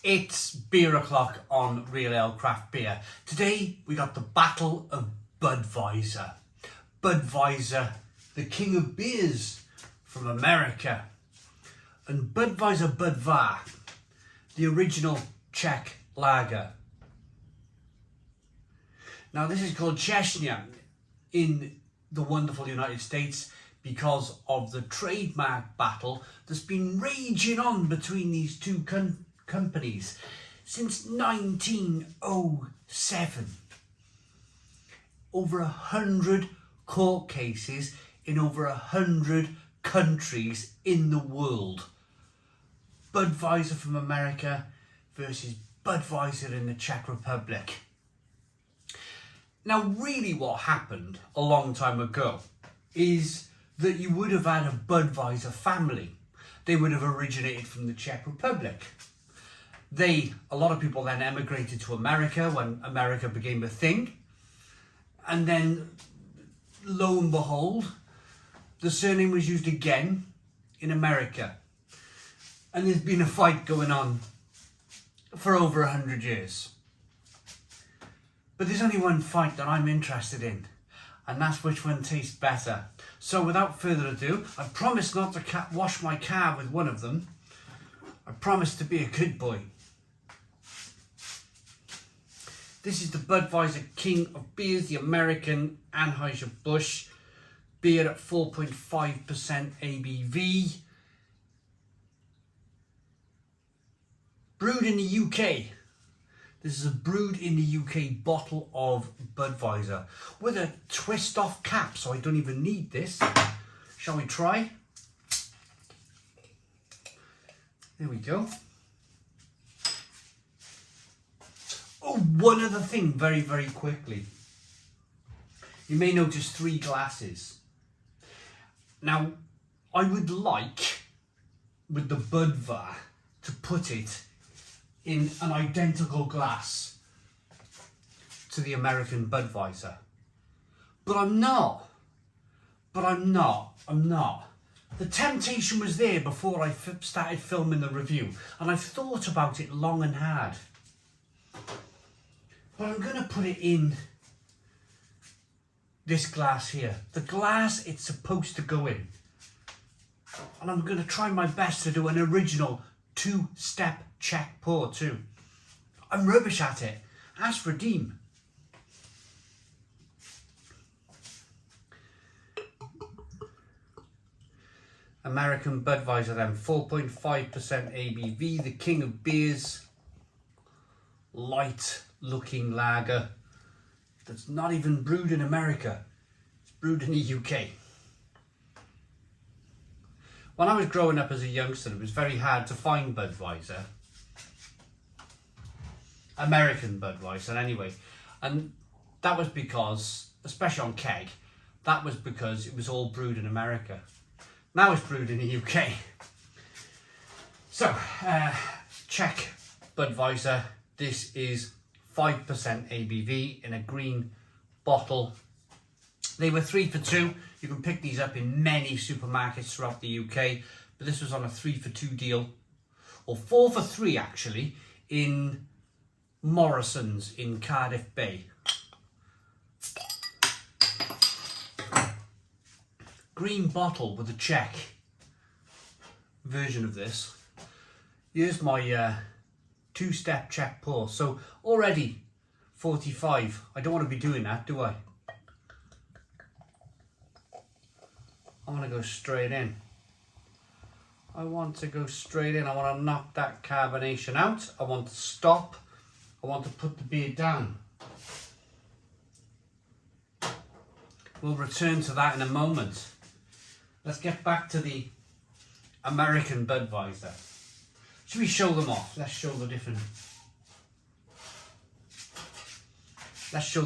It's beer o'clock on Real Ale Craft Beer. Today we got the Battle of Budweiser. Budweiser, the king of beers from America. And Budweiser Budvar, the original Czech lager. Now this is called Chechnya in the wonderful United States because of the trademark battle that's been raging on between these two companies since 1907. Over 100 court cases in over 100 countries in the world. Budweiser from America versus Budweiser in the Czech Republic. Now really what happened a long time ago is that you would have had a Budweiser family. They would have originated from the Czech Republic. A lot of people then emigrated to America when America became a thing. And then, lo and behold, the surname was used again in America. And there's been a fight going on for over 100 years. But there's only one fight that I'm interested in, and that's which one tastes better. So without further ado, I promise not to wash my car with one of them. I promise to be a good boy. This is the Budweiser King of Beers, the American Anheuser-Busch beer at 4.5% ABV. Brewed in the UK. This is a brewed in the UK bottle of Budweiser with a twist off cap, so I don't even need this. Shall we try? There we go. Oh, one other thing very, very quickly. You may notice 3 glasses. Now, I would like, with the Budvar, to put it in an identical glass to the American Budweiser. But I'm not. The temptation was there before I started filming the review, and I've thought about it long and hard. But I'm going to put it in this glass here. The glass it's supposed to go in. And I'm going to try my best to do an original 2-step Czech pour too. I'm rubbish at it. Ask for Deem. American Budweiser then, 4.5% ABV, the king of beers. Light looking lager that's not even brewed in America. It's brewed in the UK. When I was growing up as a youngster, it was very hard to find Budweiser. American Budweiser anyway. And that was because, especially on keg, that was because it was all brewed in America. Now it's brewed in the UK. So, Czech Budweiser. This is 5% ABV in a green bottle. They were 3 for 2. You can pick these up in many supermarkets throughout the UK, but this was on a 3 for 2 deal, or 4 for 3 actually, in Morrison's in Cardiff Bay. Green bottle with a Czech version of this. Here's my 2-step Czech pour. So already 45. I don't want to be doing that, do I? I want to go straight in. I want to knock that carbonation out. I want to stop. I want to put the beer down. We'll return to that in a moment. Let's get back to the American Budweiser. Should we show them off? Let's show the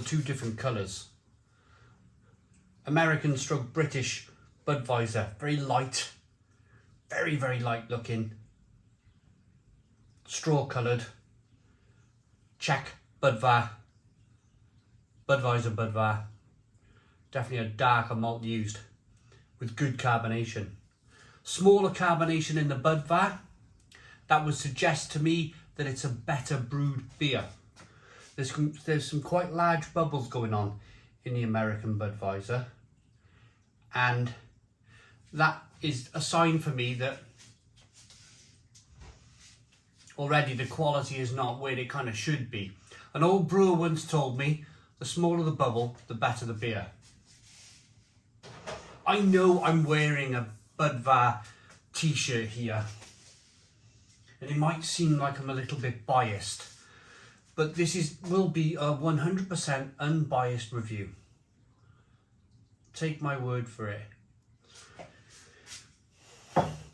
2 different colours. American stroke British Budweiser, very light, very, very light looking. Straw coloured. Czech Budvar, Budweiser Budvar. Definitely a darker malt used with good carbonation. Smaller carbonation in the Budvar. That would suggest to me that it's a better brewed beer. There's some quite large bubbles going on in the American Budweiser, and that is a sign for me that already the quality is not where it kind of should be. An old brewer once told me, the smaller the bubble, the better the beer. I know I'm wearing a Budvar t-shirt here, and it might seem like I'm a little bit biased, but this will be a 100% unbiased review. Take my word for it.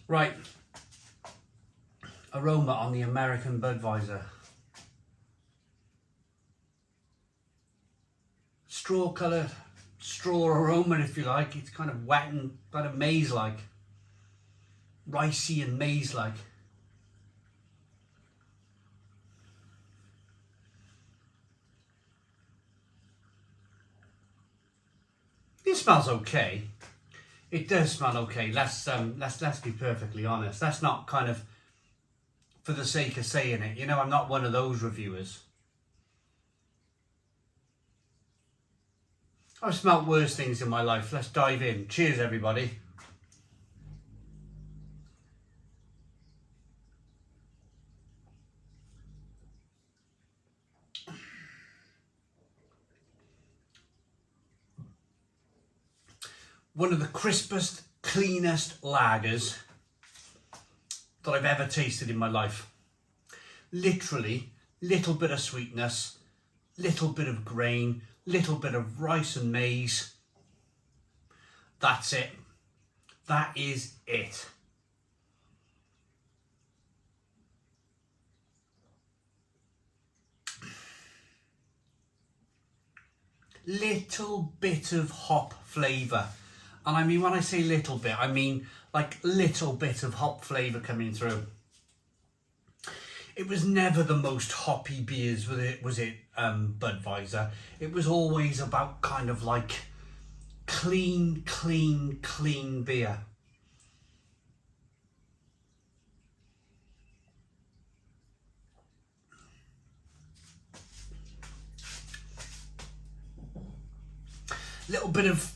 Right. Aroma on the American Budweiser. Straw colour, straw aroma if you like. It's kind of wet and kind of maize-like. Ricey and maize-like. It smells okay. It does smell okay. Let's be perfectly honest. That's not kind of for the sake of saying it. You know, I'm not one of those reviewers. I've smelt worse things in my life. Let's dive in. Cheers, everybody. One of the crispest, cleanest lagers that I've ever tasted in my life. Literally, little bit of sweetness, little bit of grain, little bit of rice and maize. That's it. That is it. Little bit of hop flavour. And I mean, when I say little bit, I mean like little bit of hop flavour coming through. It was never the most hoppy beers, was it Budweiser? It was always about kind of like clean beer. Little bit of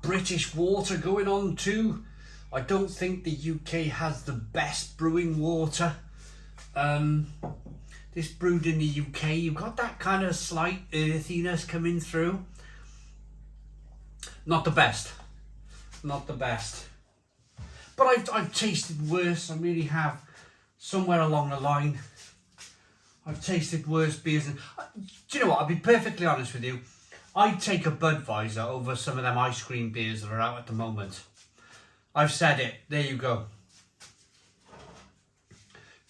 British water going on too. I don't think the UK has the best brewing water. This brewed in the UK, you've got that kind of slight earthiness coming through. Not the best. Not the best. But I've tasted worse, I really have. Somewhere along the line, I've tasted worse beers. And, do you know what, I'll be perfectly honest with you. I'd take a Budweiser over some of them ice cream beers that are out at the moment. I've said it. There you go.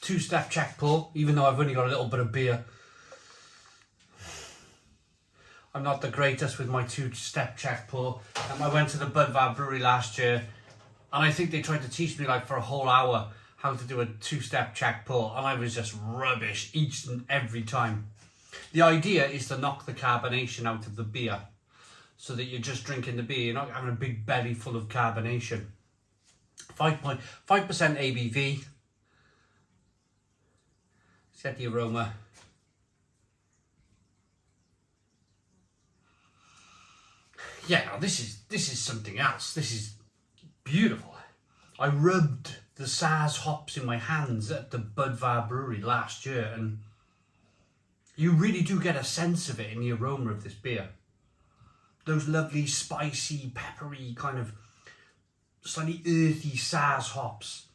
Two-step check pour, even though I've only got a little bit of beer. I'm not the greatest with my two-step check pour. I went to the Budvar brewery last year, and I think they tried to teach me like for a whole hour how to do a two-step check pour, and I was just rubbish each and every time. The idea is to knock the carbonation out of the beer so that you're just drinking the beer, you're not having a big belly full of carbonation. 5.5% ABV. Set the aroma. Yeah, now this is something else. This is beautiful. I rubbed the Saaz hops in my hands at the Budvar brewery last year, and you really do get a sense of it in the aroma of this beer. Those lovely, spicy, peppery, kind of slightly earthy Saaz hops.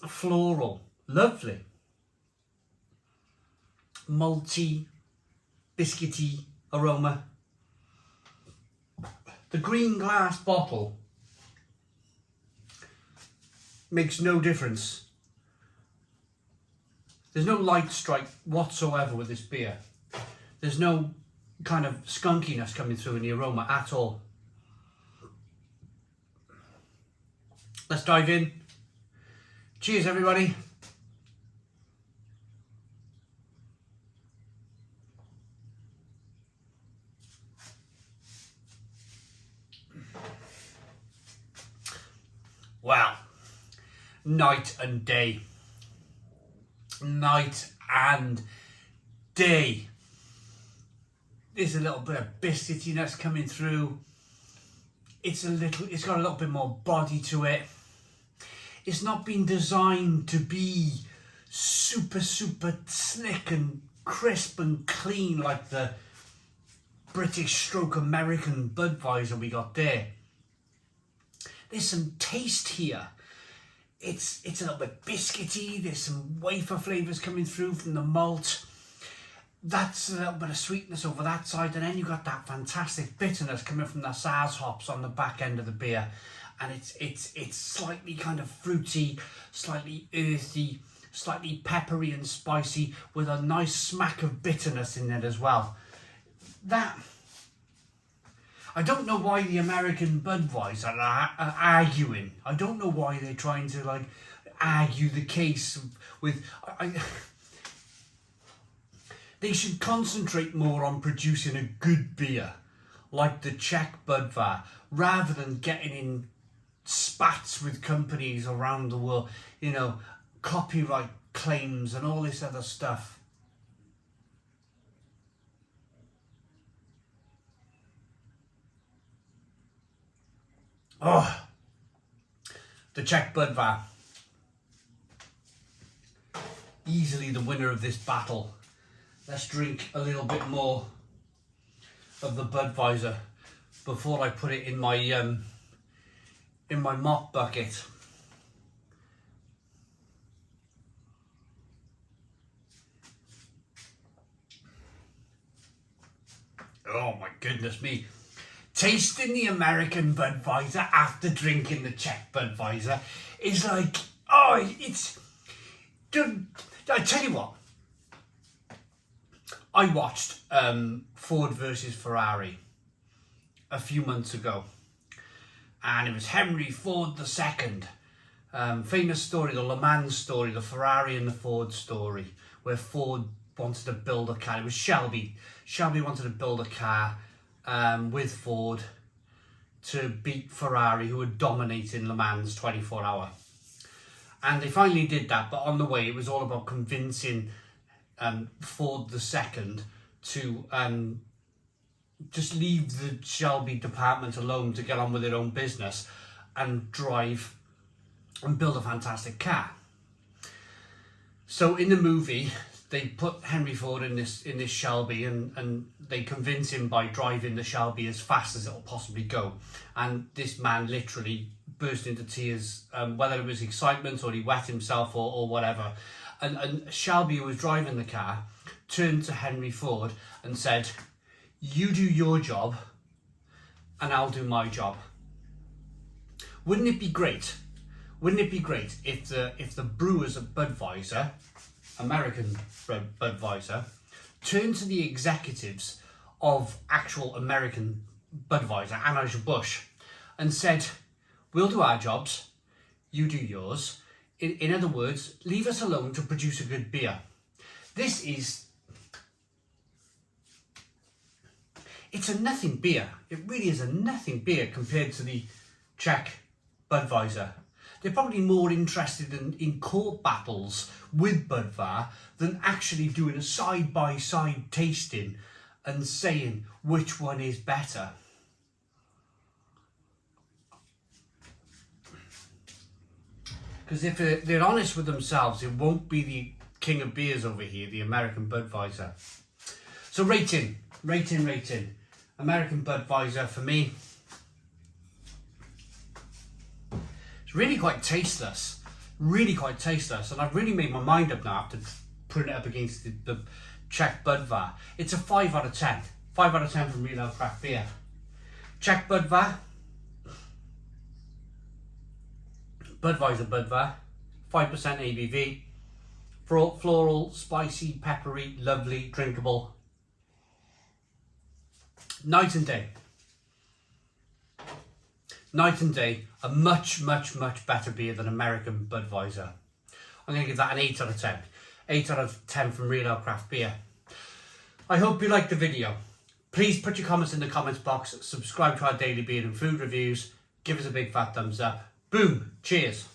Floral, lovely. Malty, biscuity aroma. The green glass bottle makes no difference. There's no light strike whatsoever with this beer. There's no kind of skunkiness coming through in the aroma at all. Let's dive in. Cheers, everybody. Wow. night and day. Night and day. There's a little bit of biscuitiness coming through. It's got a little bit more body to it. It's not been designed to be super slick and crisp and clean like the British stroke American Budweiser we got there. There's some taste here. It's a little bit biscuity. There's some wafer flavours coming through from the malt. That's a little bit of sweetness over that side, and then you got that fantastic bitterness coming from the Saaz hops on the back end of the beer, and it's slightly kind of fruity, slightly earthy, slightly peppery and spicy, with a nice smack of bitterness in it as well. That, I don't know why the American Budweiser are arguing. I don't know why they're trying to like argue the case with. They should concentrate more on producing a good beer, like the Czech Budvar, rather than getting in spats with companies around the world, you know, copyright claims and all this other stuff. Oh, the Czech Budvar. Easily the winner of this battle. Let's drink a little bit more of the Budweiser before I put it in my mop bucket. Oh my goodness me. Tasting the American Budweiser after drinking the Czech Budweiser is like, oh, it's... I tell you what. I watched Ford versus Ferrari a few months ago, and it was Henry Ford II. Famous story, the Le Mans story, the Ferrari and the Ford story, where Ford wanted to build a car. It was Shelby. Shelby wanted to build a car with Ford to beat Ferrari, who were dominating Le Mans 24-hour. And they finally did that, but on the way it was all about convincing Ford II to just leave the Shelby department alone to get on with their own business and drive and build a fantastic car. So in the movie, they put Henry Ford in this Shelby, and they convince him by driving the Shelby as fast as it'll possibly go. And this man literally burst into tears, whether it was excitement or he wet himself or whatever. And Shelby, who was driving the car, turned to Henry Ford and said, "You do your job and I'll do my job." Wouldn't it be great? Wouldn't it be great if the brewers of Budweiser, American Budweiser, turned to the executives of actual American Budweiser, Anheuser-Busch, and said, "We'll do our jobs, you do yours. In other words, leave us alone to produce a good beer." It's a nothing beer. It really is a nothing beer compared to the Czech Budweiser. They're probably more interested in court battles with Budvar than actually doing a side-by-side tasting and saying which one is better. Because if they're honest with themselves, it won't be the king of beers over here, the American Budweiser. So rating. American Budweiser, for me, it's really quite tasteless. And I've really made my mind up now after putting it up against the Czech Budvar. It's a 5 out of 10. 5 out of 10 from Real Ale Craft Beer. Czech Budvar. Budweiser Budvar, 5% ABV, floral, spicy, peppery, lovely, drinkable. Night and day. Night and day, a much better beer than American Budweiser. I'm going to give that an 8 out of 10. 8 out of 10 from Real Ale Craft Beer. I hope you liked the video. Please put your comments in the comments box, subscribe to our daily beer and food reviews, give us a big fat thumbs up. Boom, cheers.